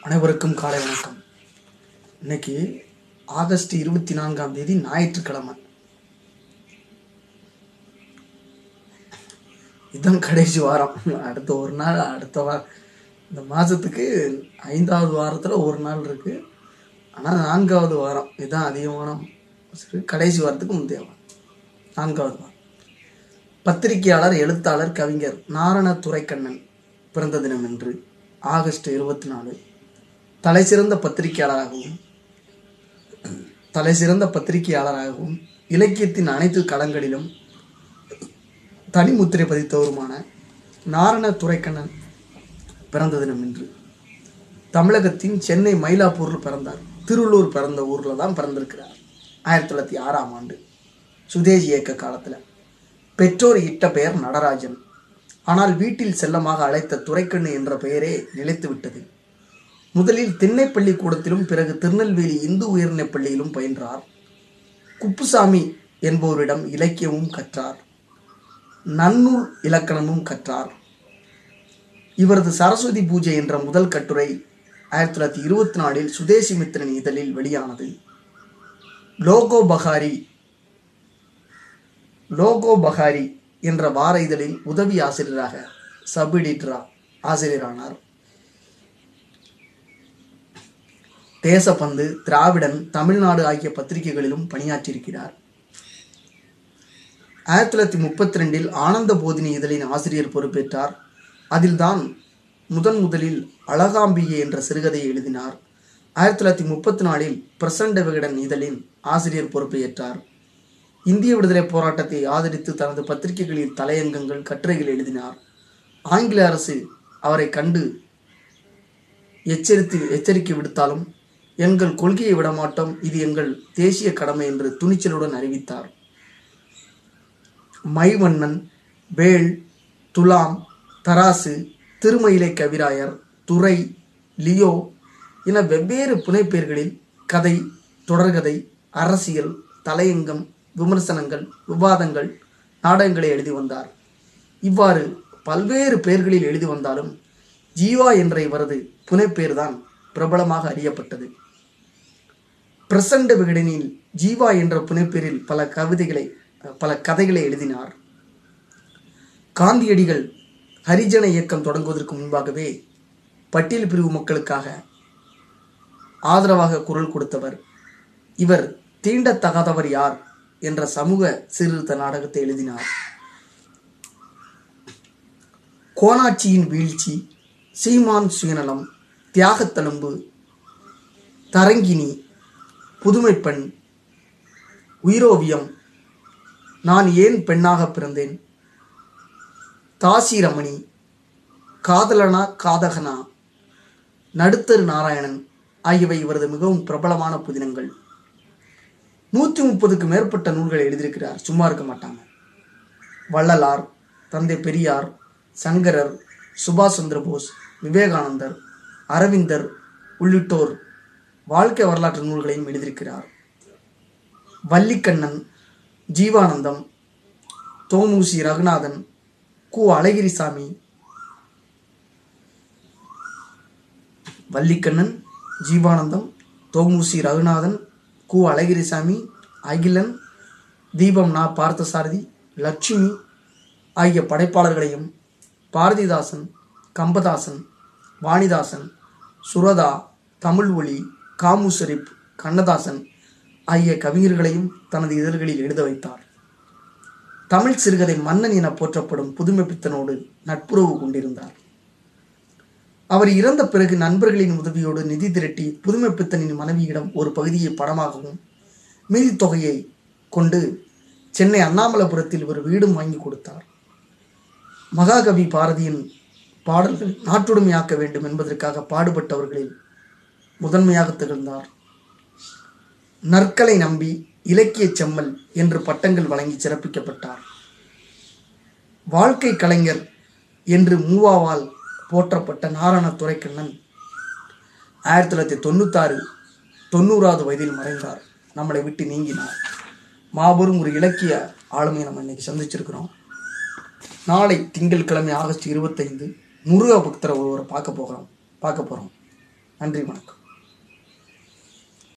அனைவருக்கும் காலை வணக்கம். இன்னைக்கு ஆகஸ்ட் 24 ஞாயிற்றுக்கிழமை. இதுதான் கடைசி வாரம். அடுத்த ஒரு நாள், இந்த மாதத்துக்கு 5வது வாரத்தில் ஒரு நாள் இருக்கு. ஆனால் 4வது வாரம் இதுதான் அதிகமான கடைசி வாரத்துக்கு முந்தைய வாரம் 4வது வாரம். பத்திரிகையாளர், எழுத்தாளர், கவிஞர் நாரண துரைக்கண்ணன் பிறந்த தினம் என்று ஆகஸ்ட் 24. தலைசிறந்த பத்திரிகையாளராகவும் இலக்கியத்தின் அனைத்து களங்களிலும் தனிமுத்திரை பதித்தவருமான நாரண துரைக்கண்ணன் பிறந்த தினம் என்று. தமிழகத்தின் சென்னை மயிலாப்பூரில் பிறந்தார். திருவள்ளூர் பிறந்த ஊரில் தான் பிறந்திருக்கிறார். 1906 சுதேசி இயக்க காலத்தில். பெற்றோர் இட்ட பெயர் நடராஜன். ஆனால் வீட்டில் செல்லமாக அழைத்த துரைக்கண்ணு என்ற பெயரே நிலைத்து விட்டது. முதலில் திண்ணைப்பள்ளி கூடத்திலும் பிறகு திருநெல்வேலி இந்து உயர்நிலைப் பள்ளியிலும் பயின்றார். குப்புசாமி என்பவரிடம் இலக்கியமும் கற்றார், நன்னூல் இலக்கணமும் கற்றார். இவரது சரஸ்வதி பூஜை என்ற முதல் கட்டுரை 1924 சுதேசி மித்திரன் இதழில் வெளியானது. லோகோ பகாரி என்ற வார இதழில் உதவி ஆசிரியராக சப் எடிட்டரா ஆசிரியரானார். தேசப்பந்து, திராவிடன், தமிழ்நாடு ஆகிய பத்திரிகைகளிலும் பணியாற்றியிருக்கிறார். 1932 ஆனந்த போதினி இதழின் ஆசிரியர் பொறுப்பேற்றார். அதில் தான் முதலில் அழகாம்பிகை என்ற சிறுகதையை எழுதினார். 1934 பிரசண்ட விகடன் இதழின் ஆசிரியர் பொறுப்பை ஏற்றார். இந்திய விடுதலை போராட்டத்தை ஆதரித்து தனது பத்திரிகைகளில் தலையங்கங்கள், கட்டுரைகள் எழுதினார். ஆங்கில அரசு அவரை கண்டு எச்சரிக்கை விடுத்தாலும் எங்கள் கொள்கையை விடமாட்டோம், இது எங்கள் தேசிய கடமை என்று துணிச்சலுடன் அறிவித்தார். மைவண்ணன், வேள், துலாம், தராசு, திருமயிலை கவிராயர், துரை, லியோ என வெவ்வேறு புனைப்பெயர்களில் கதை, தொடர்கதை, அரசியல், தலையங்கம், விமர்சனங்கள், விவாதங்கள், நாடகங்களை எழுதி வந்தார். இவ்வாறு பல்வேறு பெயர்களில் எழுதி வந்தாலும் ஜீவா என்ற இவரது புனைப்பெயர் தான் பிரபலமாக அறியப்பட்டது. பிரசண்ட விகடனில் ஜீவா என்ற புனைப்பெயரில் பல கதைகளை எழுதினார். காந்தியடிகள் ஹரிஜன இயக்கம் தொடங்குவதற்கு முன்பாகவே பட்டியல் பிரிவு மக்களுக்காக ஆதரவாக குரல் கொடுத்தவர். இவர் தீண்டத்தகாதவர் யார் என்ற சமூக சீர்திருத்த நாடகத்தை எழுதினார். கோனாட்சியின் வீழ்ச்சி, சீமான் சுயநலம், தியாகத்தழும்பு, தரங்கினி, புதுமைப்பெண், உயிரோவியம், நான் ஏன் பெண்ணாக பிறந்தேன், தாசி ரமணி, காதலனா காதகனா, நடுத்தரு நாராயணன் ஆகியவை இவரது மிகவும் பிரபலமான புதினங்கள். 130க்கு மேற்பட்ட நூல்களை எழுதியிருக்கிறார். சும்மா இருக்க மாட்டாங்க. வள்ளலார், தந்தை பெரியார், சங்கரர், சுபாஷ் சந்திர போஸ், விவேகானந்தர், அரவிந்தர் உள்ளிட்டோர் வாழ்க்கை வரலாற்று நூல்களையும் எழுதியிருக்கிறார். வள்ளிக்கண்ணன், ஜீவானந்தம், தோமுசி ரகுநாதன், கு அழகிரிசாமி, வள்ளிக்கண்ணன், ஜீவானந்தம், தோமுசி ரகுநாதன், கு அழகிரிசாமி, அகிலன், தீபம் நா பார்த்தசாரதி, லட்சுமி ஆகிய படைப்பாளர்களையும் பாரதிதாசன், கம்பதாசன், வாணிதாசன், சுரதா, தமிழ் ஒளி, காமு ஷரீப், கண்ணதாசன் ஆகிய கவிஞர்களையும் தனது இதழ்களில் எழுத வைத்தார். தமிழ் சிறுகதை மன்னன் என போற்றப்படும் புதுமைப்பித்தனோடு நட்புறவு கொண்டிருந்தார். அவர் இறந்த பிறகு நண்பர்களின் உதவியோடு நிதி திரட்டி புதுமைப்பித்தனின் மனைவியிடம் ஒரு பகுதியை பணமாகவும் மீதி தொகையை கொண்டு சென்னை அண்ணாமலைபுரத்தில் ஒரு வீடும் வாங்கி கொடுத்தார். மகாகவி பாரதியின் பாடல்கள் நாட்டுடைமையாக்க வேண்டும் என்பதற்காக பாடுபட்டவர்களில் முதன்மையாக திகழ்ந்தார். நற்களை நம்பி, இலக்கிய செம்மல் என்று பட்டங்கள் வழங்கி சிறப்பிக்கப்பட்டார். வாழ்க்கை கலைஞர் என்று மூவாவால் போற்றப்பட்ட நாரண துரைக்கண்ணன் 1996 90வது வயதில் மறைந்தார். நம்மளை விட்டு நீங்கினார். மாபெரும் ஒரு இலக்கிய ஆளுமையை நம்ம இன்னைக்கு சந்திச்சிருக்கிறோம். நாளை திங்கட்கிழமை ஆகஸ்ட் 25 முருக பக்தரை ஒருவரை பார்க்க போகிறோம். நன்றி, வணக்கம்.